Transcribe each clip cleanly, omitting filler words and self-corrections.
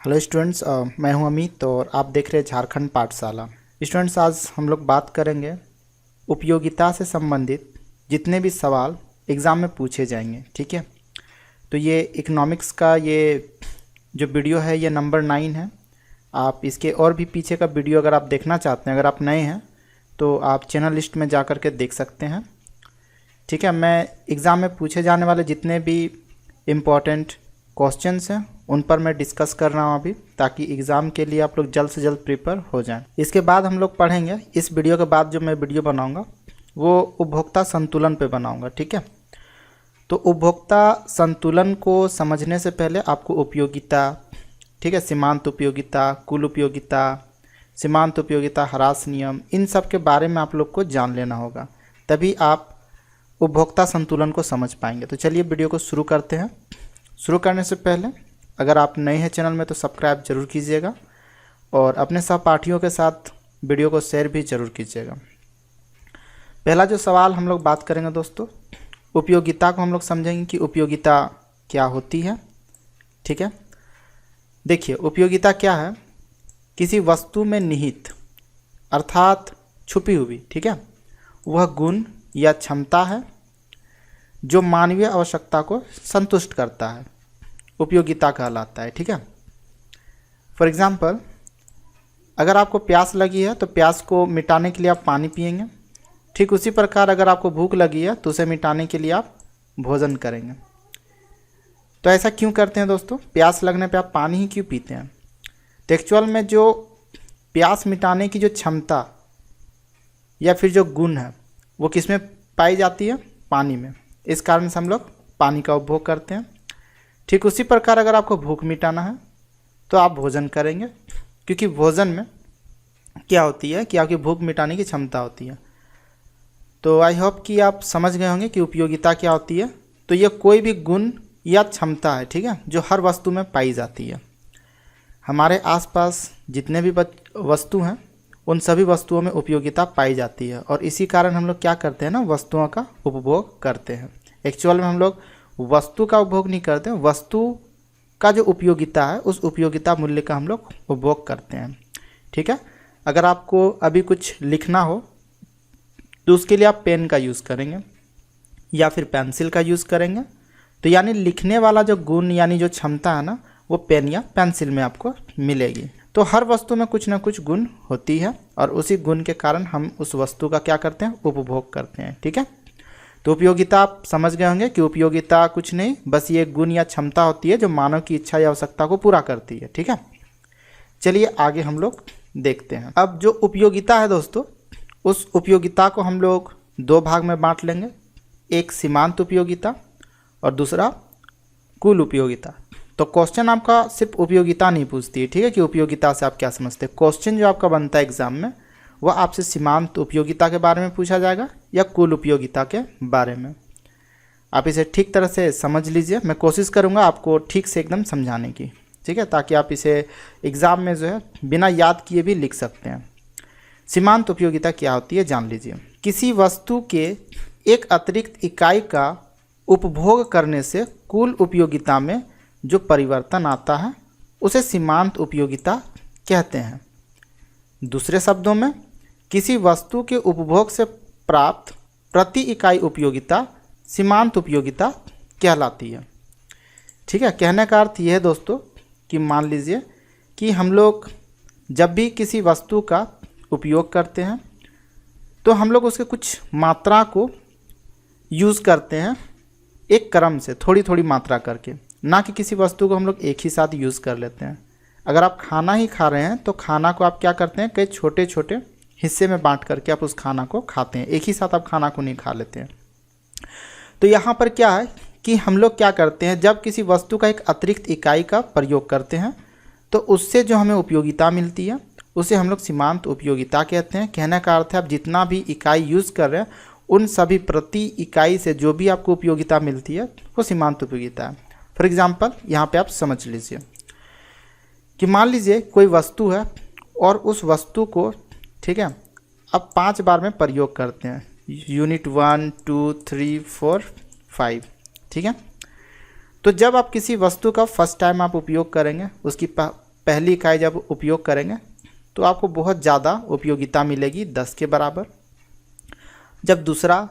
Hello students, मैं हूं अमित और आप देख रहे हैं झारखंड पाठशाला। स्टूडेंट्स, आज हम लोग बात करेंगे उपयोगिता से संबंधित जितने भी सवाल एग्ज़ाम में पूछे जाएंगे। ठीक है, तो ये इकोनॉमिक्स का ये जो वीडियो है ये नंबर 9 है। आप इसके और भी पीछे का वीडियो अगर आप देखना चाहते हैं, अगर आप नए हैं तो आप चैनल लिस्ट में जा कर के देख सकते हैं। ठीक है, मैं एग्ज़ाम में पूछे जाने वाले जितने भी इम्पॉर्टेंट क्वेश्चंस हैं उन पर मैं डिस्कस कर रहा हूँ अभी, ताकि एग्ज़ाम के लिए आप लोग जल्द से जल्द प्रिपेयर हो जाएं। इसके बाद हम लोग पढ़ेंगे, इस वीडियो के बाद जो मैं वीडियो बनाऊंगा वो उपभोक्ता संतुलन पे बनाऊंगा। ठीक है, तो उपभोक्ता संतुलन को समझने से पहले आपको उपयोगिता, ठीक है, सीमांत उपयोगिता, कुल उपयोगिता, सीमांत उपयोगिता, ह्रास नियम, इन सब के बारे में आप लोग को जान लेना होगा, तभी आप उपभोक्ता संतुलन को समझ पाएंगे। तो चलिए वीडियो को शुरू करते हैं। शुरू करने से पहले अगर आप नए हैं चैनल में तो सब्सक्राइब जरूर कीजिएगा और अपने सहपाठियों के साथ वीडियो को शेयर भी जरूर कीजिएगा। पहला जो सवाल हम लोग बात करेंगे दोस्तों, उपयोगिता को हम लोग समझेंगे कि उपयोगिता क्या होती है। ठीक है, देखिए उपयोगिता क्या है, किसी वस्तु में निहित अर्थात छुपी हुई, ठीक है, वह गुण या क्षमता है जो मानवीय आवश्यकता को संतुष्ट करता है, उपयोगिता कहलाता है। ठीक है, फॉर एग्जाम्पल अगर आपको प्यास लगी है तो प्यास को मिटाने के लिए आप पानी पिएंगे। ठीक उसी प्रकार अगर आपको भूख लगी है तो उसे मिटाने के लिए आप भोजन करेंगे। तो ऐसा क्यों करते हैं दोस्तों, प्यास लगने पे आप पानी ही क्यों पीते हैं? तो एक्चुअल में जो प्यास मिटाने की जो क्षमता या फिर जो गुण है वो किस में पाई जाती है? पानी में। इस कारण से हम लोग पानी का उपभोग करते हैं। ठीक उसी प्रकार अगर आपको भूख मिटाना है तो आप भोजन करेंगे, क्योंकि भोजन में क्या होती है कि आपकी भूख मिटाने की क्षमता होती है। तो आई होप कि आप समझ गए होंगे कि उपयोगिता क्या होती है। तो ये कोई भी गुण या क्षमता है, ठीक है, जो हर वस्तु में पाई जाती है। हमारे आसपास जितने भी वस्तु हैं उन सभी वस्तुओं में उपयोगिता पाई जाती है और इसी कारण हम लोग क्या करते हैं ना, वस्तुओं का उपभोग करते हैं। एक्चुअल में हम लोग वस्तु का उपभोग नहीं करते, वस्तु का जो उपयोगिता है उस उपयोगिता मूल्य का हम लोग उपभोग करते हैं। ठीक है, अगर आपको अभी कुछ लिखना हो तो उसके लिए आप पेन का यूज़ करेंगे या फिर पेंसिल का यूज़ करेंगे। तो यानी लिखने वाला जो गुण यानी जो क्षमता है ना, वो पेन या पेंसिल में आपको मिलेगी। तो हर वस्तु में कुछ ना कुछ गुण होती है और उसी गुण के कारण हम उस वस्तु का क्या करते हैं, उपभोग करते हैं। ठीक है, तो उपयोगिता आप समझ गए होंगे कि उपयोगिता कुछ नहीं, बस ये गुण या क्षमता होती है जो मानव की इच्छा या आवश्यकता को पूरा करती है। ठीक है, चलिए आगे हम लोग देखते हैं। अब जो उपयोगिता है दोस्तों, उस उपयोगिता को हम लोग दो भाग में बांट लेंगे, एक सीमांत उपयोगिता और दूसरा कुल उपयोगिता। तो क्वेश्चन आपका सिर्फ उपयोगिता नहीं पूछती है, ठीक है, कि उपयोगिता से आप क्या समझते हैं। क्वेश्चन जो आपका बनता है एग्जाम में वह आपसे सीमांत उपयोगिता के बारे में पूछा जाएगा या कुल उपयोगिता के बारे में। आप इसे ठीक तरह से समझ लीजिए, मैं कोशिश करूंगा आपको ठीक से एकदम समझाने की, ठीक है, ताकि आप इसे एग्ज़ाम में जो है बिना याद किए भी लिख सकते हैं। सीमांत उपयोगिता क्या होती है जान लीजिए। किसी वस्तु के एक अतिरिक्त इकाई का उपभोग करने से कुल उपयोगिता में जो परिवर्तन आता है उसे सीमांत उपयोगिता कहते हैं। दूसरे शब्दों में किसी वस्तु के उपभोग से प्राप्त प्रति इकाई उपयोगिता सीमांत उपयोगिता कहलाती है। ठीक है, कहने का अर्थ यह है दोस्तों कि मान लीजिए कि हम लोग जब भी किसी वस्तु का उपयोग करते हैं तो हम लोग उसके कुछ मात्रा को यूज़ करते हैं एक क्रम से, थोड़ी थोड़ी मात्रा करके, ना कि किसी वस्तु को हम लोग एक ही साथ यूज़ कर लेते हैं। अगर आप खाना ही खा रहे हैं तो खाना को आप क्या करते हैं, कई छोटे छोटे हिस्से में बांट करके आप उस खाना को खाते हैं, एक ही साथ आप खाना को नहीं खा लेते हैं। तो यहाँ पर क्या है कि हम लोग क्या करते हैं, जब किसी वस्तु का एक अतिरिक्त इकाई का प्रयोग करते हैं तो उससे जो हमें उपयोगिता मिलती है उसे हम लोग सीमांत उपयोगिता कहते हैं। कहने का अर्थ है आप जितना भी इकाई यूज़ कर रहे हैं उन सभी प्रति इकाई से जो भी आपको उपयोगिता मिलती है वो सीमांत उपयोगिता है। फॉर एग्जाम्पल यहाँ पे आप समझ लीजिए कि मान लीजिए कोई वस्तु है और उस वस्तु को, ठीक है, अब 5 बार में प्रयोग करते हैं, यूनिट 1 2 3 4 5, ठीक है। तो जब आप किसी वस्तु का फर्स्ट टाइम आप उपयोग करेंगे, उसकी पहली इकाई जब उपयोग करेंगे तो आपको बहुत ज़्यादा उपयोगिता मिलेगी 10 के बराबर। जब दूसरा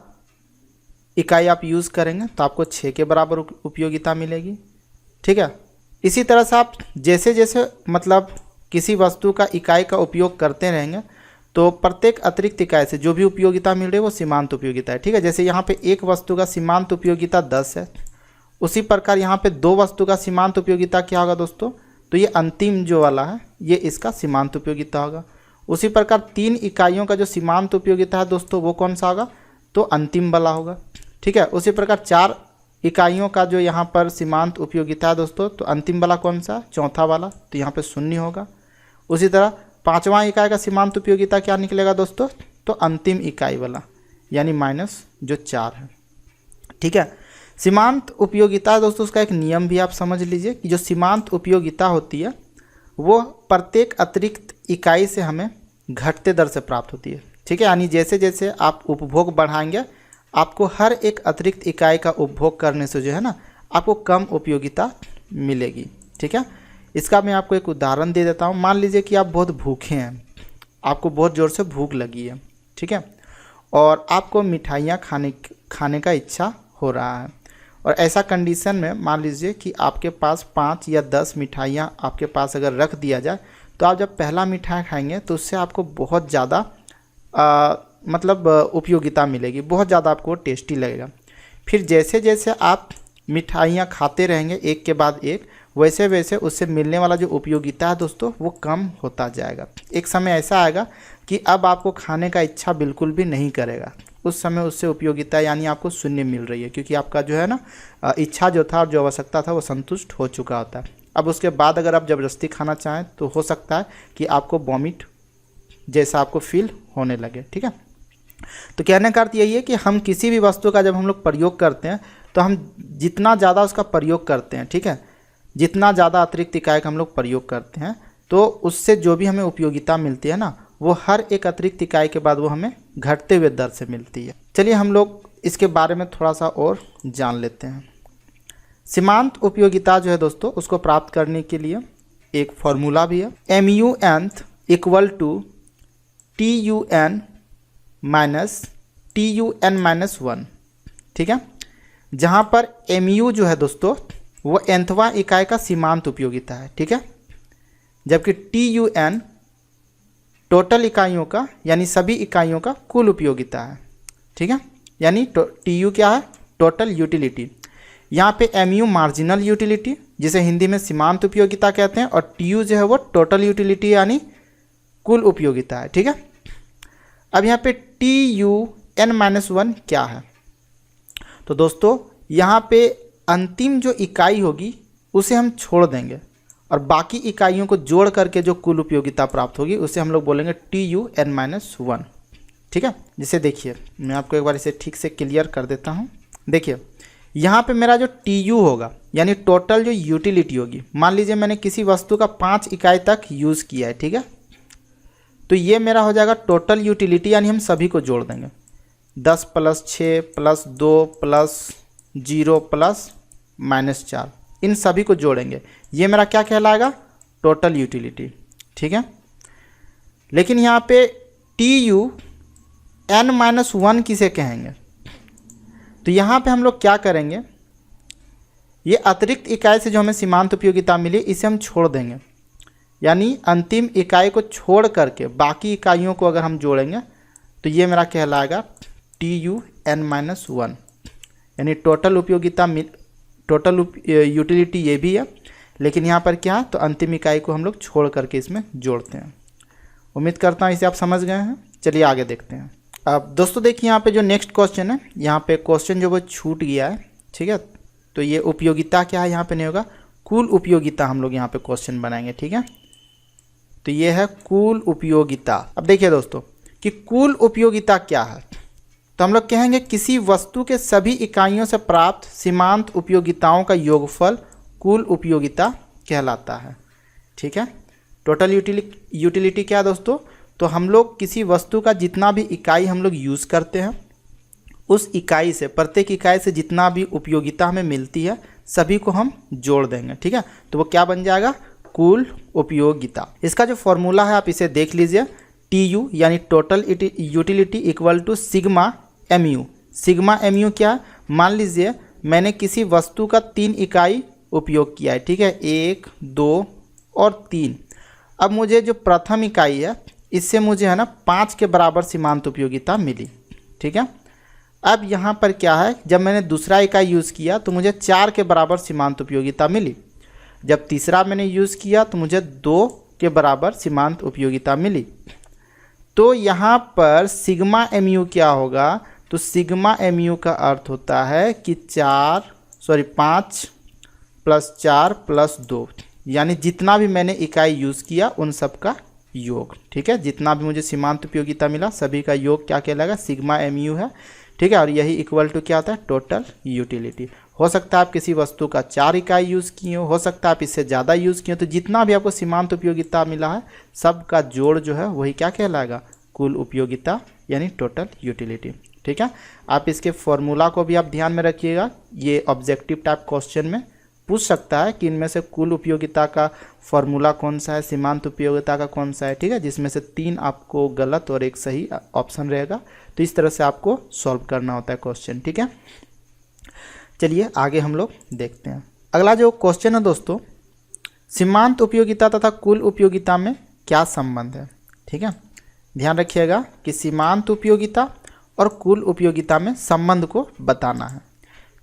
इकाई आप यूज़ करेंगे तो आपको 6 के बराबर उपयोगिता मिलेगी। ठीक है, इसी तरह से आप जैसे जैसे मतलब किसी वस्तु का इकाई का उपयोग करते रहेंगे तो प्रत्येक अतिरिक्त इकाई से जो भी उपयोगिता मिल रही है वो सीमांत उपयोगिता है। ठीक है, जैसे यहाँ पे एक वस्तु का सीमांत उपयोगिता 10 है, उसी प्रकार यहाँ पे दो वस्तु का सीमांत उपयोगिता क्या होगा दोस्तों, तो ये अंतिम जो वाला है ये इसका सीमांत उपयोगिता होगा। उसी प्रकार 3 इकाइयों का जो सीमांत उपयोगिता है दोस्तों वो कौन सा होगा, तो अंतिम वाला होगा। ठीक है, उसी प्रकार 4 इकाइयों का जो यहाँ पर सीमांत उपयोगिता है दोस्तों, तो अंतिम वाला कौन सा, चौथा वाला, तो यहाँ पे 0 होगा। उसी तरह 5वां इकाई का सीमांत उपयोगिता क्या निकलेगा दोस्तों, तो अंतिम इकाई वाला यानी -4 है। ठीक है, सीमांत उपयोगिता दोस्तों उसका एक नियम भी आप समझ लीजिए कि जो सीमांत उपयोगिता होती है वो प्रत्येक अतिरिक्त इकाई से हमें घटते दर से प्राप्त होती है। ठीक है, यानी जैसे जैसे आप उपभोग बढ़ाएंगे आपको हर एक अतिरिक्त इकाई का उपभोग करने से जो है ना आपको कम उपयोगिता मिलेगी। ठीक है, इसका मैं आपको एक उदाहरण दे देता हूँ। मान लीजिए कि आप बहुत भूखे हैं, आपको बहुत ज़ोर से भूख लगी है। ठीक है, और आपको मिठाइयाँ खाने का इच्छा हो रहा है, और ऐसा कंडीशन में मान लीजिए कि आपके पास 5 या 10 मिठाइयाँ आपके पास अगर रख दिया जाए तो आप जब पहला मिठाई खाएंगे तो उससे आपको बहुत ज़्यादा मतलब उपयोगिता मिलेगी, बहुत ज़्यादा आपको टेस्टी लगेगा। फिर जैसे जैसे आप मिठाइयाँ खाते रहेंगे एक के बाद एक, वैसे वैसे उससे मिलने वाला जो उपयोगिता है दोस्तों वो कम होता जाएगा। एक समय ऐसा आएगा कि अब आपको खाने का इच्छा बिल्कुल भी नहीं करेगा, उस समय उससे उपयोगिता यानी आपको 0 मिल रही है, क्योंकि आपका जो है ना इच्छा जो था और जो आवश्यकता था वो संतुष्ट हो चुका होता है। अब उसके बाद अगर आप ज़बरदस्ती खाना चाहें तो हो सकता है कि आपको वॉमिट जैसा आपको फील होने लगे। ठीक है, तो कहने का अर्थ यही है कि हम किसी भी वस्तु का जब हम लोग प्रयोग करते हैं तो हम जितना ज़्यादा उसका प्रयोग करते हैं, ठीक है, जितना ज़्यादा अतिरिक्त इकाई का हम लोग प्रयोग करते हैं तो उससे जो भी हमें उपयोगिता मिलती है ना वो हर एक अतिरिक्त इकाई के बाद वो हमें घटते हुए दर से मिलती है। चलिए हम लोग इसके बारे में थोड़ा सा और जान लेते हैं। सीमांत उपयोगिता जो है दोस्तों उसको प्राप्त करने के लिए एक फॉर्मूला भी है, MUnth = TUn माइनस TUn-1। ठीक है, जहाँ पर MU जो है दोस्तों वो nthवां इकाई का सीमांत उपयोगिता है। ठीक है, जबकि TUn टोटल इकाइयों का यानी सभी इकाइयों का कुल उपयोगिता है। ठीक है, यानी TU क्या है, टोटल यूटिलिटी। यहाँ पे MU मार्जिनल यूटिलिटी जिसे हिंदी में सीमांत उपयोगिता कहते हैं, और TU जो है वो टोटल यूटिलिटी यानी कुल उपयोगिता है। ठीक है, अब यहाँ पे TUn-1 क्या है, तो दोस्तों यहाँ पे अंतिम जो इकाई होगी उसे हम छोड़ देंगे और बाकी इकाइयों को जोड़ करके जो कुल उपयोगिता प्राप्त होगी उसे हम लोग बोलेंगे TUn-1। ठीक है, जिसे देखिए मैं आपको एक बार इसे ठीक से क्लियर कर देता हूँ। देखिए यहाँ पे मेरा जो TU होगा यानी टोटल जो यूटिलिटी होगी, मान लीजिए मैंने किसी वस्तु का 5 इकाई तक यूज़ किया है। ठीक है, तो ये मेरा हो जाएगा टोटल यूटिलिटी, यानी हम सभी को जोड़ देंगे 10 + 6 + 2 + 0 + -4, इन सभी को जोड़ेंगे, ये मेरा क्या कहलाएगा, टोटल यूटिलिटी। ठीक है, लेकिन यहाँ पे TUn-1 किसे कहेंगे, तो यहाँ पे हम लोग क्या करेंगे, ये अतिरिक्त इकाई से जो हमें सीमांत उपयोगिता मिली इसे हम छोड़ देंगे, यानी अंतिम इकाई को छोड़ करके बाकी इकाइयों को अगर हम जोड़ेंगे तो ये मेरा कहलाएगा TUn-1, यानी टोटल उपयोगिता टोटल यूटिलिटी ये भी है, लेकिन यहाँ पर क्या है, तो अंतिम इकाई को हम लोग छोड़ करके इसमें जोड़ते हैं। उम्मीद करता हूँ इसे आप समझ गए हैं। चलिए आगे देखते हैं। अब दोस्तों देखिए यहाँ पे जो नेक्स्ट क्वेश्चन है, यहाँ पे क्वेश्चन जो वो छूट गया है। ठीक है, तो ये उपयोगिता क्या है यहाँ पे नहीं होगा, कुल उपयोगिता हम लोग यहाँ पे क्वेश्चन बनाएंगे। ठीक है, तो ये है कुल उपयोगिता। अब देखिए दोस्तों कि कुल उपयोगिता क्या है, तो हम लोग कहेंगे किसी वस्तु के सभी इकाइयों से प्राप्त सीमांत उपयोगिताओं का योगफल कुल उपयोगिता कहलाता है। ठीक है, टोटल यूटिलिटी क्या है दोस्तों, तो हम लोग किसी वस्तु का जितना भी इकाई हम लोग यूज़ करते हैं उस इकाई से, प्रत्येक इकाई से जितना भी उपयोगिता हमें मिलती है सभी को हम जोड़ देंगे। ठीक है, तो वो क्या बन जाएगा, कुल उपयोगिता। इसका जो फॉर्मूला है आप इसे देख लीजिए, TU यानी total utility equal to sigma MU। Sigma MU क्या है, मान लीजिए मैंने किसी वस्तु का 3 इकाई उपयोग किया है, ठीक है, 1, 2 और 3। अब मुझे जो प्रथम इकाई है इससे मुझे है ना 5 के बराबर सीमांत उपयोगिता मिली, ठीक है। अब यहाँ पर क्या है, जब मैंने दूसरा इकाई यूज़ किया तो मुझे 4 के बराबर सीमांत उपयोगिता मिली। जब तीसरा मैंने यूज़ किया तो मुझे 2 के बराबर सीमांत उपयोगिता मिली। तो यहाँ पर सिग्मा MU क्या होगा, तो सिग्मा MU का अर्थ होता है कि 5 + 4 + 2, यानी जितना भी मैंने इकाई यूज़ किया उन सब का योग, ठीक है। जितना भी मुझे सीमांत उपयोगिता मिला सभी का योग क्या कहलाएगा, सिग्मा MU है, ठीक है। और यही इक्वल टू क्या होता है, टोटल यूटिलिटी। हो सकता है आप किसी वस्तु का 4 इकाई यूज़ किए हो सकता है आप इससे ज़्यादा यूज़ किए हो, तो जितना भी आपको सीमांत उपयोगिता मिला है सब का जोड़ जो है वही क्या कहलाएगा, कुल उपयोगिता यानी टोटल यूटिलिटी, ठीक है। आप इसके फॉर्मूला को भी आप ध्यान में रखिएगा, ये ऑब्जेक्टिव टाइप क्वेश्चन में पूछ सकता है कि इनमें से कुल उपयोगिता का फॉर्मूला कौन सा है, सीमांत उपयोगिता का कौन सा है, ठीक है, जिसमें से 3 आपको गलत और एक सही ऑप्शन रहेगा। तो इस तरह से आपको सॉल्व करना होता है क्वेश्चन, ठीक है। चलिए आगे हम लोग देखते हैं। अगला जो क्वेश्चन है दोस्तों, सीमांत उपयोगिता तथा कुल उपयोगिता में क्या संबंध है, ठीक है। ध्यान रखिएगा कि सीमांत उपयोगिता और कुल उपयोगिता में संबंध को बताना है।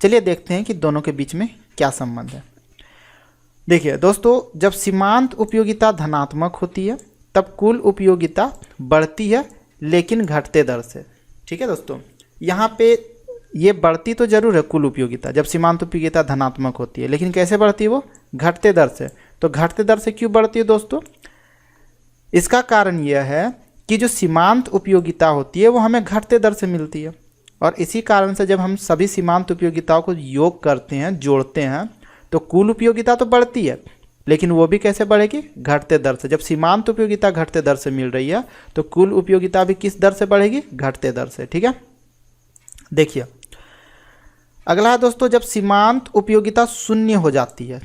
चलिए देखते हैं कि दोनों के बीच में क्या संबंध है। देखिए दोस्तों, जब सीमांत उपयोगिता धनात्मक होती है तब कुल उपयोगिता बढ़ती है लेकिन घटते दर से, ठीक है दोस्तों। यहाँ पे ये बढ़ती तो जरूर है कुल उपयोगिता जब सीमांत उपयोगिता धनात्मक होती है, लेकिन कैसे बढ़ती है, वो घटते दर से। तो घटते दर से क्यों बढ़ती है दोस्तों, इसका कारण यह है कि जो सीमांत उपयोगिता होती है वो हमें घटते दर से मिलती है, और इसी कारण से जब हम सभी सीमांत उपयोगिताओं को योग करते हैं, जोड़ते हैं, तो कुल उपयोगिता तो बढ़ती है लेकिन वो भी कैसे बढ़ेगी, घटते दर से। जब सीमांत उपयोगिता घटते दर से मिल रही है तो कुल उपयोगिता भी किस दर से बढ़ेगी, घटते दर से, ठीक है। देखिए अगला है दोस्तों, जब सीमांत उपयोगिता शून्य हो जाती है,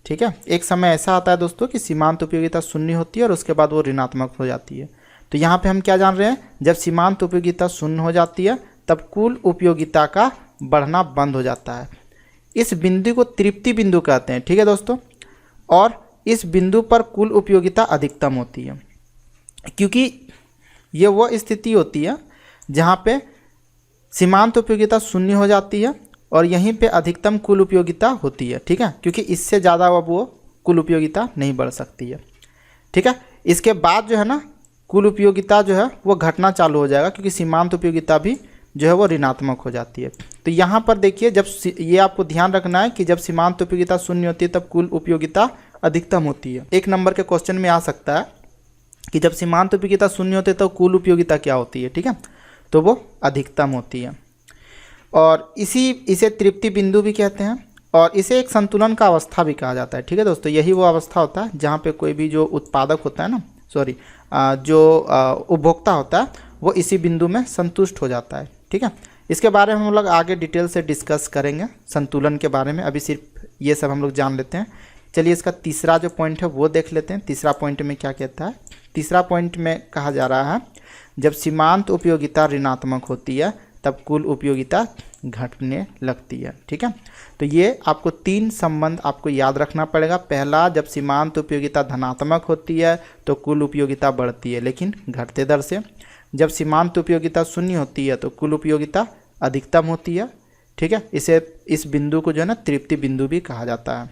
ठीक है। एक समय ऐसा आता है दोस्तों कि सीमांत उपयोगिता शून्य होती है और उसके बाद वो ऋणात्मक हो जाती है। तो यहाँ पे हम क्या जान रहे हैं, जब सीमांत उपयोगिता शून्य हो जाती है तब कुल उपयोगिता का बढ़ना बंद हो जाता है। इस बिंदु को तृप्ति बिंदु कहते हैं, ठीक है दोस्तों। और इस बिंदु पर कुल उपयोगिता अधिकतम होती है, क्योंकि ये वो स्थिति होती है जहाँ पे सीमांत उपयोगिता शून्य हो जाती है और यहीं पे अधिकतम कुल उपयोगिता होती है, ठीक है, क्योंकि इससे ज़्यादा अब वो कुल उपयोगिता नहीं बढ़ सकती है, ठीक है। इसके बाद जो है ना कुल उपयोगिता जो है वो घटना चालू हो जाएगा, क्योंकि सीमांत उपयोगिता भी जो है वो ऋणात्मक हो जाती है। तो यहाँ पर देखिए, जब ये आपको ध्यान रखना है कि जब सीमांत उपयोगिता शून्य होती है तब कुल उपयोगिता अधिकतम होती है। 1 नंबर के क्वेश्चन में आ सकता है कि जब सीमांत उपयोगिता शून्य होती है तो कुल उपयोगिता क्या होती है, ठीक है, तो वो अधिकतम होती है। और इसे तृप्ति बिंदु भी कहते हैं, और इसे एक संतुलन का अवस्था भी कहा जाता है, ठीक है दोस्तों। यही वो अवस्था होता है जहाँ पे कोई भी जो उत्पादक होता है ना, जो उपभोक्ता होता है वो इसी बिंदु में संतुष्ट हो जाता है, ठीक है। इसके बारे में हम लोग आगे डिटेल से डिस्कस करेंगे संतुलन के बारे में, अभी सिर्फ ये सब हम लोग जान लेते हैं। चलिए इसका तीसरा जो पॉइंट है वो देख लेते हैं। तीसरा पॉइंट में क्या कहता है, तीसरा पॉइंट में कहा जा रहा है जब सीमांत उपयोगिता ऋणात्मक होती है तब कुल उपयोगिता घटने लगती है, ठीक है। तो ये आपको 3 संबंध आपको याद रखना पड़ेगा। पहला, जब सीमांत उपयोगिता धनात्मक होती है तो कुल उपयोगिता बढ़ती है लेकिन घटते दर से। जब सीमांत उपयोगिता शून्य होती है तो कुल उपयोगिता अधिकतम होती है, ठीक है। इस बिंदु को जो है ना तृप्ति बिंदु भी कहा जाता है।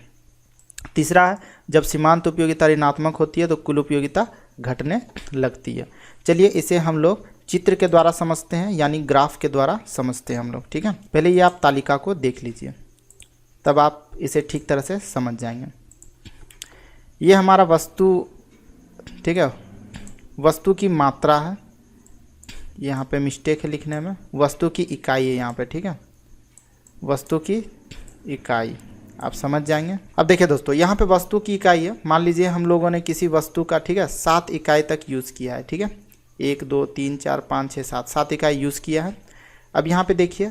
तीसरा है, जब सीमांत उपयोगिता ऋणात्मक होती है तो कुल उपयोगिता घटने लगती है। चलिए इसे हम लोग चित्र के द्वारा समझते हैं, यानी ग्राफ के द्वारा समझते हैं हम लोग, ठीक है। पहले ये आप तालिका को देख लीजिए, तब आप इसे ठीक तरह से समझ जाएंगे। ये हमारा वस्तु, ठीक है, वस्तु की मात्रा है, यहाँ पे मिस्टेक है लिखने में, वस्तु की इकाई है यहाँ पे, ठीक है, वस्तु की इकाई आप समझ जाएंगे। अब देखिए दोस्तों, यहाँ पे वस्तु की इकाई है। मान लीजिए हम लोगों ने किसी वस्तु का, ठीक है, 7 इकाई तक यूज़ किया है, ठीक है, 1 2 3 4 5 6 7 इकाई यूज़ किया है। अब यहाँ पे देखिए,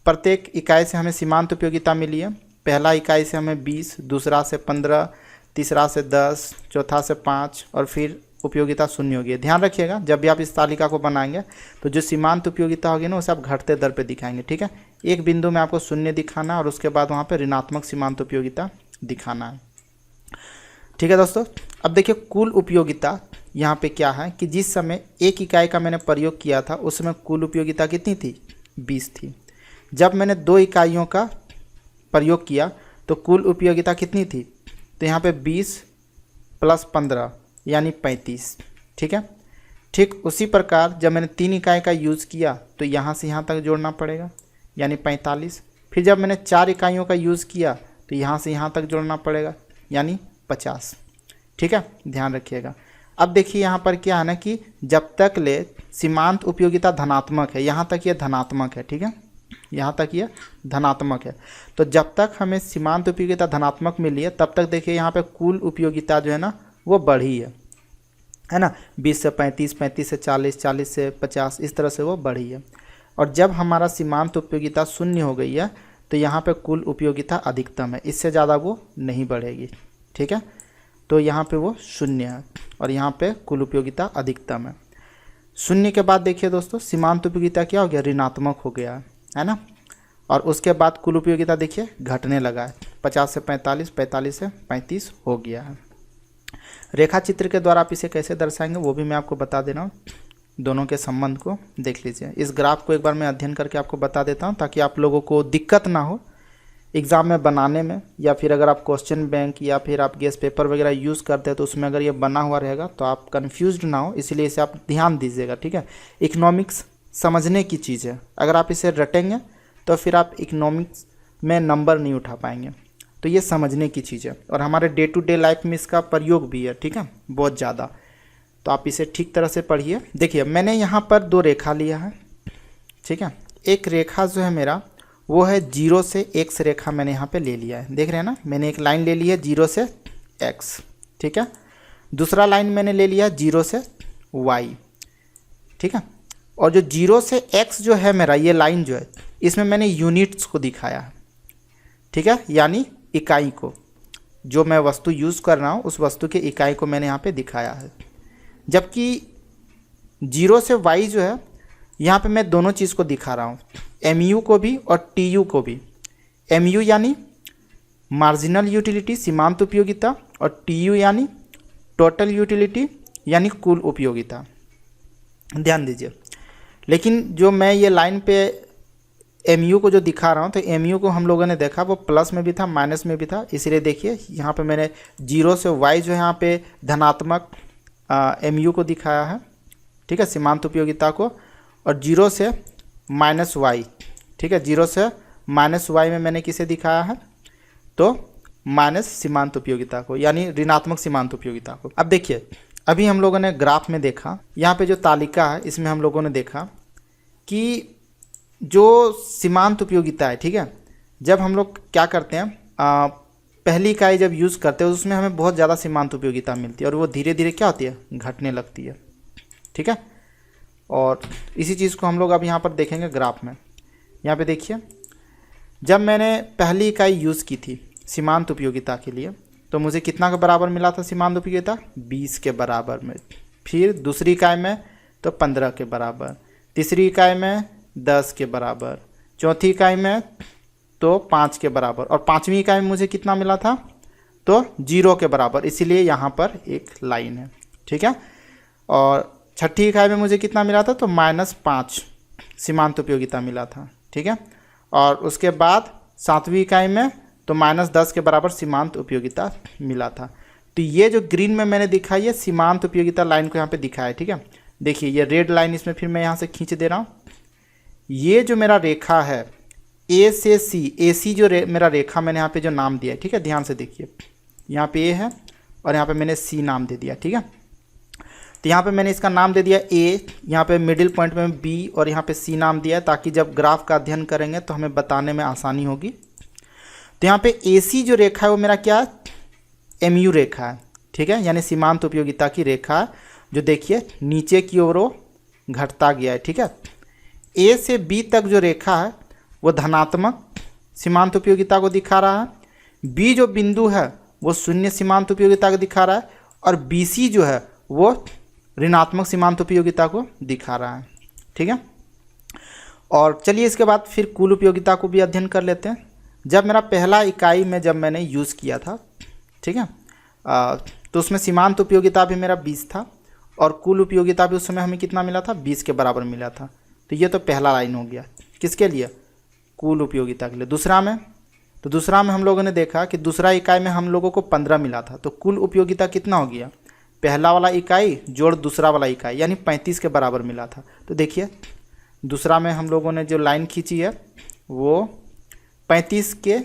प्रत्येक इकाई से हमें सीमांत उपयोगिता मिली है। पहला इकाई से हमें 20, दूसरा से 15, तीसरा से 10, चौथा से 5 और फिर उपयोगिता शून्य होगी। ध्यान रखिएगा जब भी आप इस तालिका को बनाएंगे तो जो सीमांत उपयोगिता होगी ना उसे आप घटते दर पे दिखाएंगे, ठीक है। एक बिंदु में आपको शून्य दिखाना और उसके बाद वहाँ पे ऋणात्मक सीमांत उपयोगिता दिखाना है, ठीक है दोस्तों। अब देखिए कुल उपयोगिता यहाँ पे क्या है कि जिस समय 1 इकाई का मैंने प्रयोग किया था उस समय कुल उपयोगिता कितनी थी, 20 थी। जब मैंने 2 इकाइयों का प्रयोग किया तो कुल उपयोगिता कितनी थी, तो यहाँ पे 20 + 15 यानी 35, ठीक है। ठीक उसी प्रकार जब मैंने 3 इकाई का यूज़ किया तो यहाँ से यहाँ तक जोड़ना पड़ेगा यानी 45। फिर जब मैंने 4 इकाइयों का यूज़ किया तो यहाँ से यहाँ तक जोड़ना पड़ेगा यानी 50, ठीक है। ध्यान रखिएगा। अब देखिए यहाँ पर क्या है ना कि जब तक ले सीमांत उपयोगिता धनात्मक है, यहाँ तक ये धनात्मक है, ठीक है, यहाँ तक ये धनात्मक है। तो जब तक हमें सीमांत उपयोगिता धनात्मक मिली है तब तक देखिए यहाँ पे कुल उपयोगिता जो है ना वो बढ़ी है ना। 20 से 35, 35 से 40, 40 से 50, इस तरह से वो बढ़ी है। और जब हमारा सीमांत उपयोगिता शून्य हो गई है तो यहाँ पे कुल उपयोगिता अधिकतम है, इससे ज़्यादा वो नहीं बढ़ेगी, ठीक है। तो यहाँ पे वो शून्य है और यहाँ पे कुल उपयोगिता अधिकतम है। शून्य के बाद देखिए दोस्तों सीमांत उपयोगिता क्या हो गया, ऋणात्मक हो गया है ना। और उसके बाद कुल उपयोगिता देखिए घटने लगा है, 50 से 45, 45 से 35 हो गया है। रेखा चित्र के द्वारा आप इसे कैसे दर्शाएंगे वो भी मैं आपको बता दे रहा हूँ, दोनों के संबंध को देख लीजिए। इस ग्राफ को एक बार मैं अध्ययन करके आपको बता देता हूँ ताकि आप लोगों को दिक्कत ना हो एग्ज़ाम में बनाने में, या फिर अगर आप क्वेश्चन बैंक या फिर आप गेस पेपर वगैरह यूज़ करते हैं तो उसमें अगर ये बना हुआ रहेगा तो आप कन्फ्यूज्ड ना हो, इसलिए इसे आप ध्यान दीजिएगा, ठीक है। इकोनॉमिक्स समझने की चीज़ है, अगर आप इसे रटेंगे तो फिर आप इकोनॉमिक्स में नंबर नहीं उठा पाएंगे। तो ये समझने की चीज़ है और हमारे डे टू डे लाइफ में इसका प्रयोग भी है, ठीक है, बहुत ज़्यादा। तो आप इसे ठीक तरह से पढ़िए। देखिए मैंने यहाँ पर 2 रेखा लिया है, ठीक है। एक रेखा जो है मेरा वो है 0 से x रेखा मैंने यहाँ पे ले लिया है, देख रहे हैं ना, मैंने एक लाइन ले ली है 0 से x, ठीक है। दूसरा लाइन मैंने ले लिया 0 से y, ठीक है। और जो 0 से x जो है मेरा ये लाइन जो है इसमें मैंने यूनिट्स को दिखाया है, ठीक है, यानी इकाई को, जो मैं वस्तु यूज़ कर रहा हूँ उस वस्तु के इकाई को मैंने यहाँ पे दिखाया है। जबकि 0 से y जो है यहाँ पे मैं दोनों चीज़ को दिखा रहा हूँ, MU को भी और TU को भी। MU यानी मार्जिनल यूटिलिटी सीमांत उपयोगिता और TU यानी टोटल यूटिलिटी यानी कुल उपयोगिता, ध्यान दीजिए। लेकिन जो मैं ये लाइन पे MU को जो दिखा रहा हूँ तो MU को हम लोगों ने देखा वो प्लस में भी था माइनस में भी था, इसलिए देखिए यहाँ पे मैंने 0 से y जो है यहाँ पे धनात्मक MU को दिखाया है, ठीक है, सीमांत उपयोगिता को, और 0 से -y, ठीक है, 0 से -y में मैंने किसे दिखाया है, तो माइनस सीमांत उपयोगिता को यानी ऋणात्मक सीमांत उपयोगिता को। अब देखिए अभी हम लोगों ने ग्राफ में देखा, यहाँ पे जो तालिका है इसमें हम लोगों ने देखा कि जो सीमांत उपयोगिता है, ठीक है, जब हम लोग क्या करते हैं पहली इकाई जब यूज़ करते हैं उसमें हमें बहुत ज़्यादा सीमांत उपयोगिता मिलती है और वो धीरे धीरे क्या होती है, घटने लगती है, ठीक है। और इसी चीज़ को हम लोग अब यहाँ पर देखेंगे ग्राफ में। यहाँ पे देखिए जब मैंने पहली इकाई यूज़ की थी सीमांत उपयोगिता के लिए तो मुझे कितना के बराबर मिला था सीमांत उपयोगिता, 20 के बराबर में। फिर दूसरी इकाई में तो 15 के बराबर, तीसरी इकाई में 10 के बराबर, चौथी इकाई में तो 5 के बराबर, और पाँचवीं इकाई में मुझे कितना मिला था, तो 0 के बराबर, इसीलिए यहाँ पर एक लाइन है, ठीक है। और छठी इकाई में मुझे कितना मिला था, तो -5 सीमांत उपयोगिता मिला था, ठीक है। और उसके बाद सातवीं इकाई में तो -10 के बराबर सीमांत उपयोगिता मिला था। तो ये जो ग्रीन में मैंने दिखाई है सीमांत उपयोगिता लाइन को यहाँ पे दिखाया है, ठीक है। देखिए ये रेड लाइन इसमें फिर मैं यहाँ से खींच दे रहा हूँ। ये जो मेरा रेखा है A से C, AC जो मेरा रेखा मैंने यहाँ पे जो नाम दिया है, ठीक है, ध्यान से देखिए, यहाँ पे A है और यहाँ पे मैंने C नाम दे दिया, ठीक है। तो यहाँ पे मैंने इसका नाम दे दिया A, यहाँ पे मिडिल पॉइंट में B और यहाँ पे C नाम दिया है ताकि जब ग्राफ का अध्ययन करेंगे तो हमें बताने में आसानी होगी। तो यहाँ पे AC जो रेखा है वो मेरा क्या है, MU रेखा है, ठीक है, यानी सीमांत उपयोगिता की रेखा, जो देखिए नीचे की ओर वो घटता गया है, ठीक है। A से B तक जो रेखा है वो धनात्मक सीमांत उपयोगिता को दिखा रहा है, B जो बिंदु है वो शून्य सीमांत उपयोगिता को दिखा रहा है, और BC जो है वो ऋणात्मक सीमांत उपयोगिता को दिखा रहा है। ठीक है, और चलिए इसके बाद फिर कुल उपयोगिता को भी अध्ययन कर लेते हैं। जब मेरा पहला इकाई में जब मैंने यूज़ किया था, ठीक है, तो उसमें सीमांत उपयोगिता भी मेरा 20 था और कुल उपयोगिता भी उस समय हमें कितना मिला था, 20 के बराबर मिला था। तो ये तो पहला लाइन हो गया, किसके लिए, कुल उपयोगिता के लिए। दूसरा में हम लोगों ने देखा कि दूसरा इकाई में हम लोगों को 15 मिला था, तो कुल उपयोगिता कितना हो गया, पहला वाला इकाई जोड़ दूसरा वाला इकाई, यानी 35 के बराबर मिला था। तो देखिए दूसरा में हम लोगों ने जो लाइन खींची है वो 35 के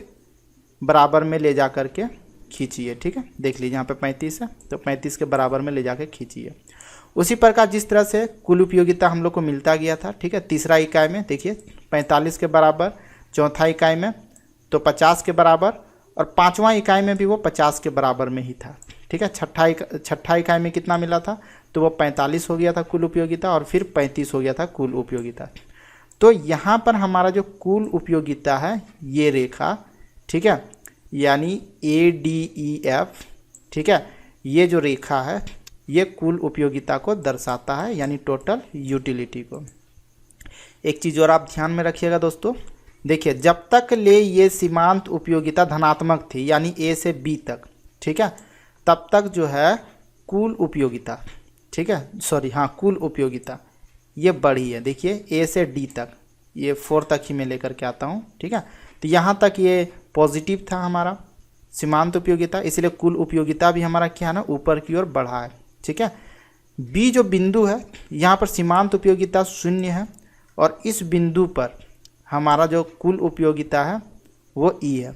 बराबर में ले जा कर के खींची है। ठीक है, देख लीजिए यहाँ पे 35 है, तो 35 के बराबर में ले जाकर खींची है। उसी प्रकार जिस तरह से कुल उपयोगिता हम लोग को मिलता गया था, ठीक है, तीसरा इकाई में देखिए 45 के बराबर, चौथा इकाई में तो 50 के बराबर, और पांचवा इकाई में भी वो 50 के बराबर में ही था। ठीक है, छठा इकाई में कितना मिला था, तो वो 45 हो गया था कुल उपयोगिता, और फिर 35 हो गया था कुल उपयोगिता। तो यहाँ पर हमारा जो कुल उपयोगिता है ये रेखा, ठीक है, यानी ADEF, ठीक है, ये जो रेखा है ये कुल उपयोगिता को दर्शाता है, यानी टोटल यूटिलिटी को। एक चीज़ और आप ध्यान में रखिएगा दोस्तों, देखिए जब तक ले ये सीमांत उपयोगिता धनात्मक थी, यानी A से B तक, ठीक है, तब तक जो है कुल उपयोगिता, ठीक है, सॉरी हाँ, कुल उपयोगिता ये बढ़ी है। देखिए A से D तक, ये 4 तक ही मैं लेकर के आता हूँ। ठीक है, तो यहाँ तक ये पॉजिटिव था हमारा सीमांत उपयोगिता, इसलिए कुल उपयोगिता भी हमारा क्या है ना, ऊपर की ओर बढ़ा है। ठीक है, B जो बिंदु है यहाँ पर सीमांत उपयोगिता 0 है, और इस बिंदु पर हमारा जो कुल उपयोगिता है वो E है।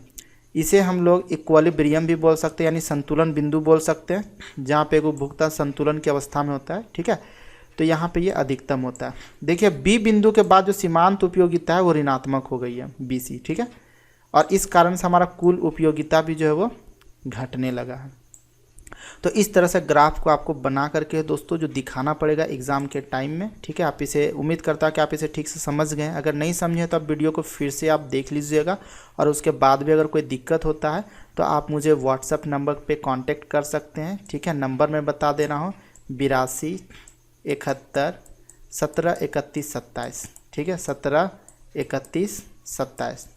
इसे हम लोग इक्विलिब्रियम भी बोल सकते हैं, यानी संतुलन बिंदु बोल सकते हैं, जहाँ पे उपभोक्ता संतुलन की अवस्था में होता है। ठीक है, तो यहाँ पे ये अधिकतम होता है। देखिए B बिंदु के बाद जो सीमांत उपयोगिता है वो ऋणात्मक हो गई है, BC। ठीक है, और इस कारण से हमारा कुल उपयोगिता भी जो है वो घटने लगा है। तो इस तरह से ग्राफ को आपको बना करके दोस्तों जो दिखाना पड़ेगा एग्ज़ाम के टाइम में। ठीक है, आप इसे, उम्मीद करता है कि आप इसे ठीक से समझ गए हैं। अगर नहीं समझे तो आप वीडियो को फिर से आप देख लीजिएगा, और उसके बाद भी अगर कोई दिक्कत होता है तो आप मुझे व्हाट्सएप नंबर पे कांटेक्ट कर सकते हैं। ठीक है, नंबर मैं बता दे रहा हूँ, 82 71 17 31 27। ठीक है, 17 31 27।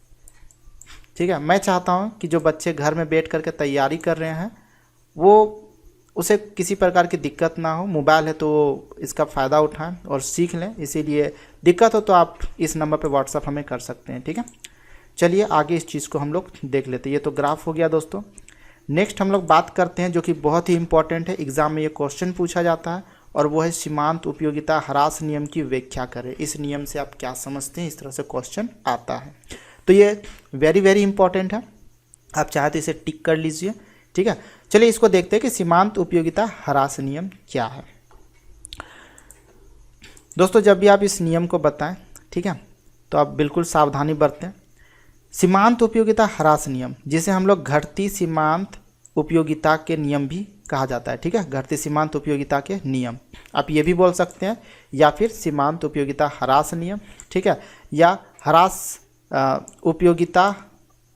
ठीक है, मैं चाहता हूँ कि जो बच्चे घर में बैठ करके तैयारी कर रहे हैं वो उसे किसी प्रकार की दिक्कत ना हो, मोबाइल है तो इसका फ़ायदा उठाएं और सीख लें। इसीलिए दिक्कत हो तो आप इस नंबर पे व्हाट्सएप हमें कर सकते हैं। ठीक है, चलिए आगे इस चीज़ को हम लोग देख लेते हैं। ये तो ग्राफ हो गया दोस्तों। नेक्स्ट हम लोग बात करते हैं जो कि बहुत ही इंपॉर्टेंट है, एग्ज़ाम में ये क्वेश्चन पूछा जाता है, और वो है सीमांत उपयोगिता ह्रास नियम की व्याख्या करें। इस नियम से आप क्या समझते हैं, इस तरह से क्वेश्चन आता है। तो ये वेरी इंपॉर्टेंट है, आप चाहे तो इसे टिक कर लीजिए। ठीक है, चलिए इसको देखते हैं कि सीमांत उपयोगिता ह्रास नियम क्या है। दोस्तों जब भी आप इस नियम को बताएं, ठीक है, तो आप बिल्कुल सावधानी बरतें। सीमांत उपयोगिता ह्रास नियम, जिसे हम लोग घटती सीमांत उपयोगिता के नियम भी कहा जाता है। ठीक है, घटती सीमांत उपयोगिता के नियम आप ये भी बोल सकते हैं, या फिर सीमांत उपयोगिता ह्रास नियम। ठीक है, या ह्रास उपयोगिता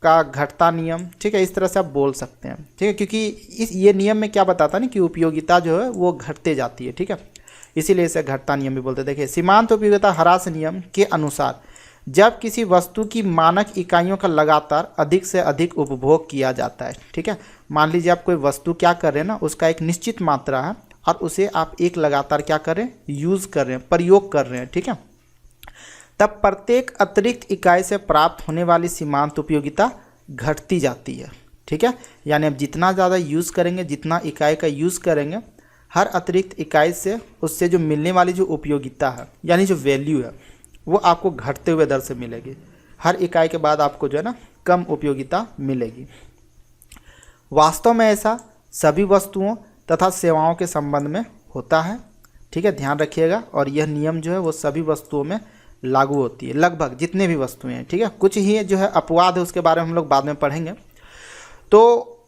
का घटता नियम। ठीक है, इस तरह से आप बोल सकते हैं। ठीक है, क्योंकि ये नियम में क्या बताता है ना कि उपयोगिता जो है वो घटते जाती है। ठीक है, इसीलिए इसे घटता नियम भी बोलते हैं। देखिए सीमांत उपयोगिता ह्रास नियम के अनुसार जब किसी वस्तु की मानक इकाइयों का लगातार अधिक से अधिक उपभोग किया जाता है। ठीक है, मान लीजिए आप कोई वस्तु क्या कर रहे हैं ना, उसका एक निश्चित मात्रा है और उसे आप एक लगातार क्या कर रहे हैं, यूज़ कर रहे हैं, प्रयोग कर रहे हैं। ठीक है, तब प्रत्येक अतिरिक्त इकाई से प्राप्त होने वाली सीमांत उपयोगिता घटती जाती है। ठीक है, यानी आप जितना ज़्यादा यूज़ करेंगे, जितना इकाई का यूज़ करेंगे, हर अतिरिक्त इकाई से उससे जो मिलने वाली जो उपयोगिता है, यानी जो वैल्यू है, वो आपको घटते हुए दर से मिलेगी। हर इकाई के बाद आपको जो है ना कम उपयोगिता मिलेगी। वास्तव में ऐसा सभी वस्तुओं तथा सेवाओं के संबंध में होता है। ठीक है, ध्यान रखिएगा। और यह नियम जो है वो सभी वस्तुओं में लागू होती है, लगभग जितने भी वस्तुएं हैं। ठीक है, कुछ ही जो है अपवाद है, उसके बारे में हम लोग बाद में पढ़ेंगे। तो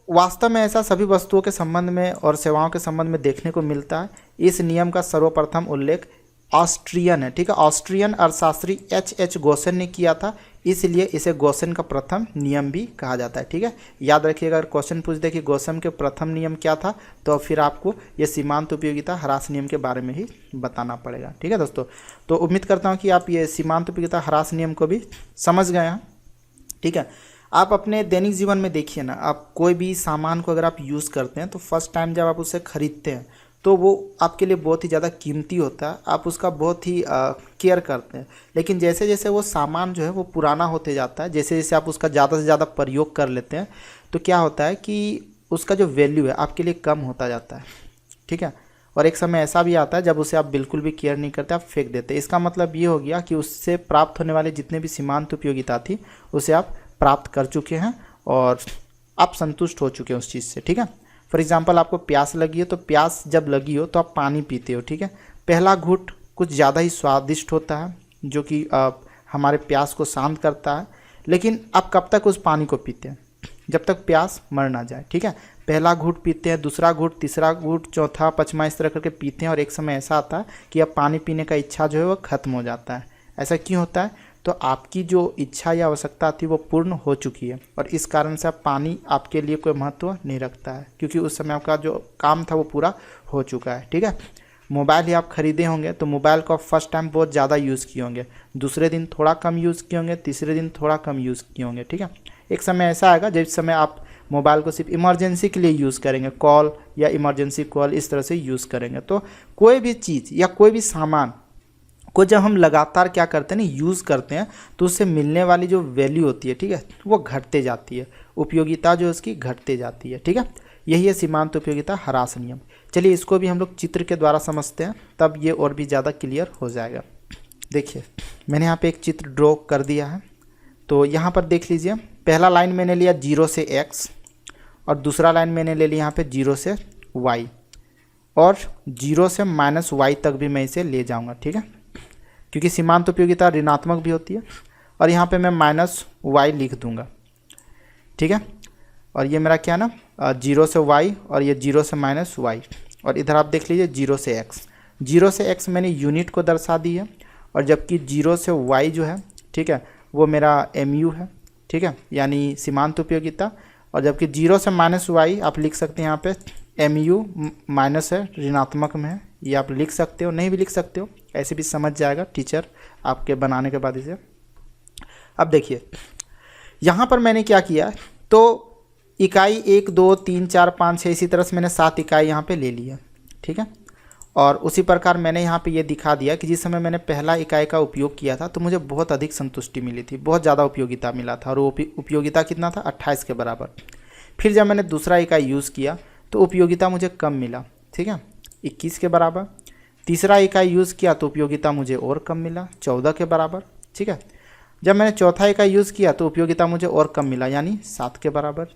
वास्तव में ऐसा सभी वस्तुओं के संबंध में और सेवाओं के संबंध में देखने को मिलता है। इस नियम का सर्वप्रथम उल्लेख ऑस्ट्रियन है। ठीक है, ऑस्ट्रियन अर्थशास्त्री H.H. गोसेन ने किया था। इसलिए इसे गॉसन का प्रथम नियम भी कहा जाता है। ठीक है, याद रखिएगा, अगर क्वेश्चन पूछ दे कि गॉसन के प्रथम नियम क्या था, तो फिर आपको ये सीमांत उपयोगिता ह्रास नियम के बारे में ही बताना पड़ेगा। ठीक है दोस्तों, तो उम्मीद करता हूँ कि आप ये सीमांत उपयोगिता ह्रास नियम को भी समझ गए हैं। ठीक है, आप अपने दैनिक जीवन में देखिए ना, आप कोई भी सामान को अगर आप यूज़ करते हैं तो फर्स्ट टाइम जब आप उसे खरीदते हैं तो वो आपके लिए बहुत ही ज़्यादा कीमती होता है, आप उसका बहुत ही केयर करते हैं। लेकिन जैसे जैसे वो सामान जो है वो पुराना होते जाता है, जैसे जैसे आप उसका ज़्यादा से ज़्यादा प्रयोग कर लेते हैं, तो क्या होता है कि उसका जो वैल्यू है आपके लिए कम होता जाता है। ठीक है, और एक समय ऐसा भी आता है जब उसे आप बिल्कुल भी केयर नहीं करते, आप फेंक देते। इसका मतलब ये हो गया कि उससे प्राप्त होने वाले जितने भी सीमांत उपयोगिता थी उसे आप प्राप्त कर चुके हैं और आप संतुष्ट हो चुके हैं उस चीज़ से। ठीक है, फॉर एग्जांपल आपको प्यास लगी है, तो प्यास जब लगी हो तो आप पानी पीते हो। ठीक है, पहला घूंट कुछ ज़्यादा ही स्वादिष्ट होता है जो कि हमारे प्यास को शांत करता है, लेकिन आप कब तक उस पानी को पीते हैं? जब तक प्यास मर ना जाए। ठीक है, पहला घूंट पीते हैं, दूसरा घूंट, तीसरा घूंट, चौथा, पाँचवां, इस तरह करके पीते हैं और एक समय ऐसा आता है कि अब पानी पीने का इच्छा जो है वो खत्म हो जाता है। ऐसा क्यों होता है? तो आपकी जो इच्छा या आवश्यकता थी वो पूर्ण हो चुकी है और इस कारण से अब पानी आपके लिए कोई महत्व नहीं रखता है, क्योंकि उस समय आपका जो काम था वो पूरा हो चुका है। ठीक है, मोबाइल ही आप खरीदे होंगे तो मोबाइल को आप फर्स्ट टाइम बहुत ज़्यादा यूज़ किए होंगे, दूसरे दिन थोड़ा कम यूज़ किए होंगे, तीसरे दिन थोड़ा कम यूज़ किए होंगे। ठीक है, एक समय ऐसा आएगा जिस समय आप मोबाइल को सिर्फ इमरजेंसी के लिए यूज़ करेंगे, कॉल या इमरजेंसी कॉल इस तरह से यूज़ करेंगे। तो कोई भी चीज़ या कोई भी सामान को जब हम लगातार क्या करते हैं ना, यूज़ करते हैं, तो उससे मिलने वाली जो वैल्यू होती है, ठीक है, वो घटते जाती है, उपयोगिता जो उसकी घटते जाती है। ठीक है, यही है सीमांत उपयोगिता ह्रास नियम। चलिए इसको भी हम लोग चित्र के द्वारा समझते हैं, तब ये और भी ज़्यादा क्लियर हो जाएगा। देखिए मैंने यहाँ पे एक चित्र ड्रॉ कर दिया है, तो यहाँ पर देख लीजिए, पहला लाइन मैंने लिया 0 से x और दूसरा लाइन मैंने ले लिया यहाँ पे 0 से y और 0 से -y तक भी मैं इसे ले जाऊँगा। ठीक है, क्योंकि सीमांत उपयोगिता ऋणात्मक भी होती है और यहाँ पे मैं -y लिख दूंगा। ठीक है, और ये मेरा क्या ना 0 से y और ये 0 से -y और इधर आप देख लीजिए 0 से x। 0 से x मैंने यूनिट को दर्शा दी है और जबकि 0 से y जो है, ठीक है, वो मेरा mu है। ठीक है, यानी सीमांत उपयोगिता, और जबकि 0 से -y आप लिख सकते हैं यहाँ पे mu माइनस है, ऋणात्मक में है, ये आप लिख सकते हो, नहीं भी लिख सकते हो, ऐसे भी समझ जाएगा टीचर आपके बनाने के बाद इसे। अब देखिए यहाँ पर मैंने क्या किया, तो इकाई 1 2 3 4 5 6 इसी तरह से मैंने 7 इकाई यहाँ पे ले लिया। ठीक है, और उसी प्रकार मैंने यहाँ पे ये दिखा दिया कि जिस समय मैंने पहला इकाई का उपयोग किया था तो मुझे बहुत अधिक संतुष्टि मिली थी, बहुत ज़्यादा उपयोगिता मिला था और वो उपयोगिता कितना था 28 के बराबर। फिर जब मैंने दूसरा इकाई यूज़ किया तो उपयोगिता मुझे कम मिला, ठीक है, 21 के बराबर। तीसरा इकाई यूज़ किया तो उपयोगिता मुझे और कम मिला, 14 के बराबर। ठीक है, जब मैंने चौथा इकाई यूज़ किया तो उपयोगिता मुझे और कम मिला, यानी 7 के बराबर।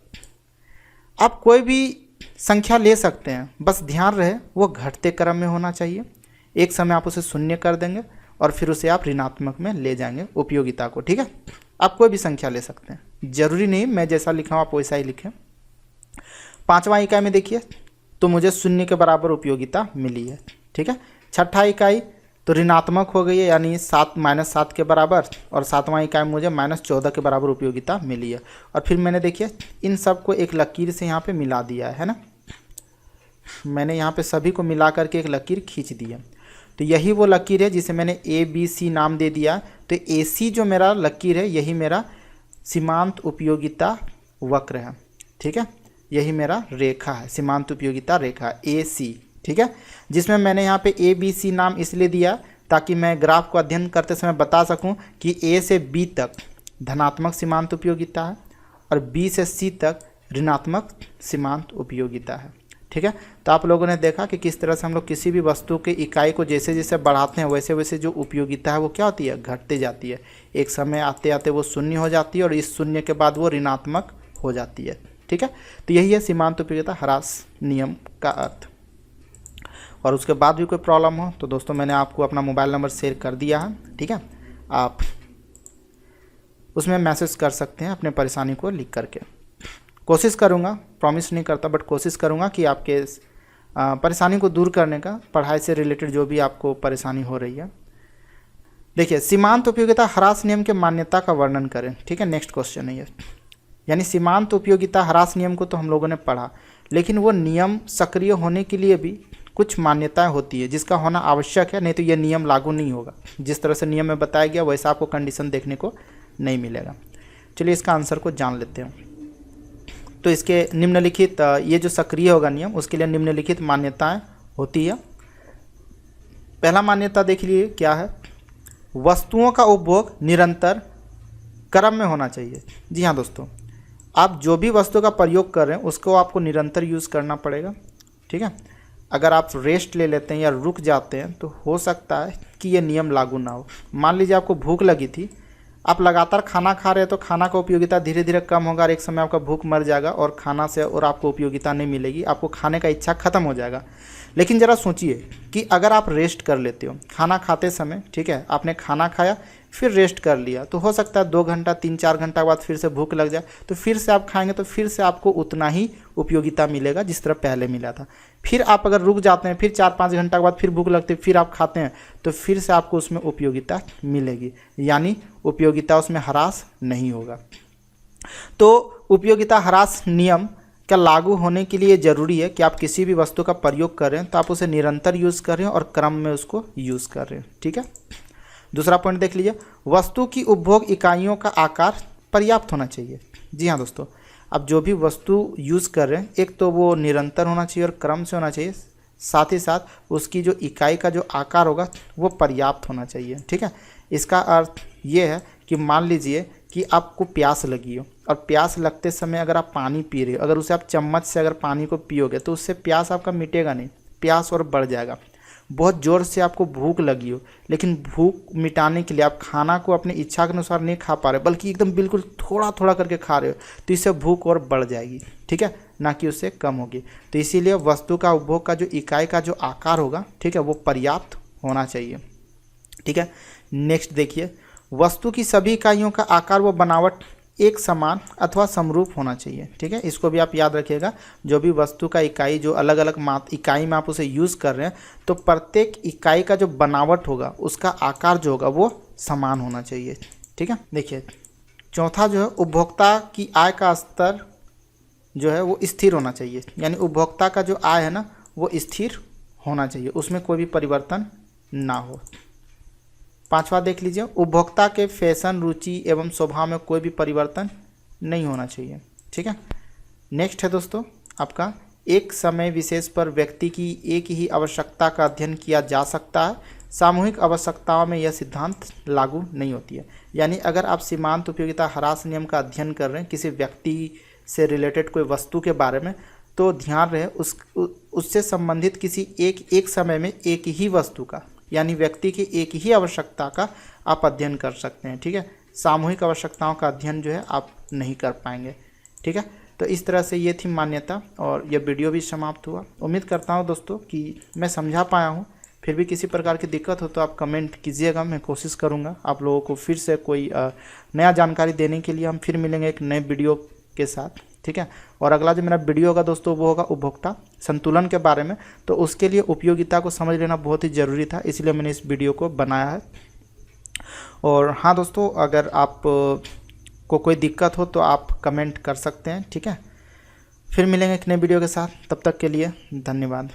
आप कोई भी संख्या ले सकते हैं, बस ध्यान रहे वो घटते क्रम में होना चाहिए। एक समय आप उसे शून्य कर देंगे और फिर उसे आप ऋणात्मक में ले जाएंगे उपयोगिता को। ठीक है, आप कोई भी संख्या ले सकते हैं, जरूरी नहीं मैं जैसा लिखा हूँ आप वैसा ही लिखें। पांचवा इकाई में देखिए तो मुझे 0 के बराबर उपयोगिता मिली है। ठीक है, छठा इकाई तो ऋणात्मक हो गई है, यानी 7 -7 के बराबर, और सातवां इकाई में मुझे -14 के बराबर उपयोगिता मिली है। और फिर मैंने देखिए इन सब को एक लकीर से यहाँ पे मिला दिया है ना, मैंने यहाँ पे सभी को मिला करके एक लकीर खींच दी है। तो यही वो लकीर है जिसे मैंने ABC नाम दे दिया। तो AC जो मेरा लकीर है यही मेरा सीमांत उपयोगिता वक्र है। ठीक है, यही मेरा रेखा है, सीमांत उपयोगिता रेखा AC। ठीक है, जिसमें मैंने यहाँ पे ABC नाम इसलिए दिया ताकि मैं ग्राफ को अध्ययन करते समय बता सकूं कि A से B तक धनात्मक सीमांत उपयोगिता है और B से C तक ऋणात्मक सीमांत उपयोगिता है। ठीक है, तो आप लोगों ने देखा कि किस तरह से हम लोग किसी भी वस्तु के इकाई को जैसे जैसे बढ़ाते हैं वैसे वैसे जो उपयोगिता है वो क्या होती है, घटते जाती है। एक समय आते आते वो शून्य हो जाती है और इस शून्य के बाद वो ऋणात्मक हो जाती है। ठीक है, तो यही है सीमांत उपयोगिता ह्रास नियम का अर्थ। और उसके बाद भी कोई प्रॉब्लम हो तो दोस्तों मैंने आपको अपना मोबाइल नंबर शेयर कर दिया है। ठीक है, आप उसमें मैसेज कर सकते हैं अपने परेशानी को लिख करके। कोशिश करूँगा, प्रॉमिस नहीं करता, बट कोशिश करूँगा कि आपके परेशानी को दूर करने का, पढ़ाई से रिलेटेड जो भी आपको परेशानी हो रही है देखिए, सीमांत उपयोगिता ह्रास नियम के मान्यता का वर्णन करें। ठीक है, नेक्स्ट क्वेश्चन है ये। यानी सीमांत उपयोगिता ह्रास नियम को तो हम लोगों ने पढ़ा, लेकिन वो नियम सक्रिय होने के लिए भी कुछ मान्यताएं होती है जिसका होना आवश्यक है, नहीं तो ये नियम लागू नहीं होगा। जिस तरह से नियम में बताया गया वैसा आपको कंडीशन देखने को नहीं मिलेगा। चलिए इसका आंसर को जान लेते हैं। तो इसके निम्नलिखित ये जो सक्रिय होगा नियम, उसके लिए निम्नलिखित मान्यताएं होती है। पहला मान्यता देख लीजिए क्या है, वस्तुओं का उपभोग निरंतर क्रम में होना चाहिए। जी हाँ दोस्तों, आप जो भी वस्तु का प्रयोग कर रहे हैं उसको आपको निरंतर यूज़ करना पड़ेगा। ठीक है, अगर आप रेस्ट ले लेते हैं या रुक जाते हैं तो हो सकता है कि ये नियम लागू ना हो। मान लीजिए आपको भूख लगी थी, आप लगातार खाना खा रहे हैं तो खाना का उपयोगिता धीरे धीरे कम होगा और एक समय आपका भूख मर जाएगा और खाना से और आपको उपयोगिता नहीं मिलेगी, आपको खाने का इच्छा खत्म हो जाएगा। लेकिन ज़रा सोचिए कि अगर आप रेस्ट कर लेते हो खाना खाते समय, ठीक है, आपने खाना खाया फिर रेस्ट कर लिया, तो हो सकता है 2 घंटा 3-4 घंटा के बाद फिर से भूख लग जाए, तो फिर से आप खाएंगे तो फिर से आपको उतना ही उपयोगिता मिलेगा जिस तरह पहले मिला था। फिर आप अगर रुक जाते हैं, फिर 4-5 घंटा के बाद फिर भूख लगती है, फिर आप खाते हैं, तो फिर से आपको उसमें उपयोगिता मिलेगी, यानी उपयोगिता उसमें ह्रास नहीं होगा। तो उपयोगिता ह्रास नियम का लागू होने के लिए ज़रूरी है कि आप किसी भी वस्तु का प्रयोग कर रहे हैं तो आप उसे निरंतर यूज़ कर रहे हैं और क्रम में उसको यूज़ कर रहे हैं। ठीक है, दूसरा पॉइंट देख लीजिए, वस्तु की उपभोग इकाइयों का आकार पर्याप्त होना चाहिए। जी हाँ दोस्तों, आप जो भी वस्तु यूज़ कर रहे हैं एक तो वो निरंतर होना चाहिए और क्रम से होना चाहिए, साथ ही साथ उसकी जो इकाई का जो आकार होगा वो पर्याप्त होना चाहिए। ठीक है, इसका अर्थ ये है कि मान लीजिए कि आपको प्यास लगी हो और प्यास लगते समय अगर आप पानी पी रहे हो, अगर उसे आप चम्मच से अगर पानी को पियोगे तो उससे प्यास आपका मिटेगा नहीं, प्यास और बढ़ जाएगा। बहुत ज़ोर से आपको भूख लगी हो, लेकिन भूख मिटाने के लिए आप खाना को अपनी इच्छा के अनुसार नहीं खा पा रहे, बल्कि एकदम बिल्कुल थोड़ा थोड़ा करके खा रहे हो, तो इससे भूख और बढ़ जाएगी। ठीक है, ना कि उससे कम होगी। तो इसीलिए वस्तु का उपभोग का जो इकाई का जो आकार होगा, ठीक है, वो पर्याप्त होना चाहिए। ठीक है, नेक्स्ट देखिए, वस्तु की सभी इकाइयों का आकार व बनावट एक समान अथवा समरूप होना चाहिए। ठीक है, इसको भी आप याद रखिएगा। जो भी वस्तु का इकाई जो अलग अलग इकाई में आप उसे यूज़ कर रहे हैं, तो प्रत्येक इकाई का जो बनावट होगा उसका आकार जो होगा वो समान होना चाहिए। ठीक है, देखिए चौथा जो है, उपभोक्ता की आय का स्तर जो है वो स्थिर होना चाहिए। यानी उपभोक्ता का जो आय है ना वो स्थिर होना चाहिए, उसमें कोई भी परिवर्तन ना हो। पांचवा देख लीजिए, उपभोक्ता के फैशन, रुचि एवं स्वभाव में कोई भी परिवर्तन नहीं होना चाहिए। ठीक है, नेक्स्ट है दोस्तों आपका, एक समय विशेष पर व्यक्ति की एक ही आवश्यकता का अध्ययन किया जा सकता है, सामूहिक आवश्यकताओं में यह सिद्धांत लागू नहीं होती है। यानी अगर आप सीमांत उपयोगिता ह्रास नियम का अध्ययन कर रहे हैं किसी व्यक्ति से रिलेटेड कोई वस्तु के बारे में, तो ध्यान रहे उससे संबंधित किसी एक समय में एक ही वस्तु का, यानी व्यक्ति की एक ही आवश्यकता का आप अध्ययन कर सकते हैं। ठीक है, सामूहिक आवश्यकताओं का अध्ययन जो है आप नहीं कर पाएंगे। ठीक है, तो इस तरह से ये थी मान्यता और यह वीडियो भी समाप्त हुआ। उम्मीद करता हूँ दोस्तों कि मैं समझा पाया हूँ। फिर भी किसी प्रकार की दिक्कत हो तो आप कमेंट कीजिएगा, मैं कोशिश करूँगा आप लोगों को फिर से कोई नया जानकारी देने के लिए। हम फिर मिलेंगे एक नए वीडियो के साथ। ठीक है, और अगला जो मेरा वीडियो होगा दोस्तों वो होगा उपभोक्ता संतुलन के बारे में। तो उसके लिए उपयोगिता को समझ लेना बहुत ही ज़रूरी था, इसलिए मैंने इस वीडियो को बनाया है। और हाँ दोस्तों, अगर आप को कोई दिक्कत हो तो आप कमेंट कर सकते हैं। ठीक है, फिर मिलेंगे एक नए वीडियो के साथ, तब तक के लिए धन्यवाद।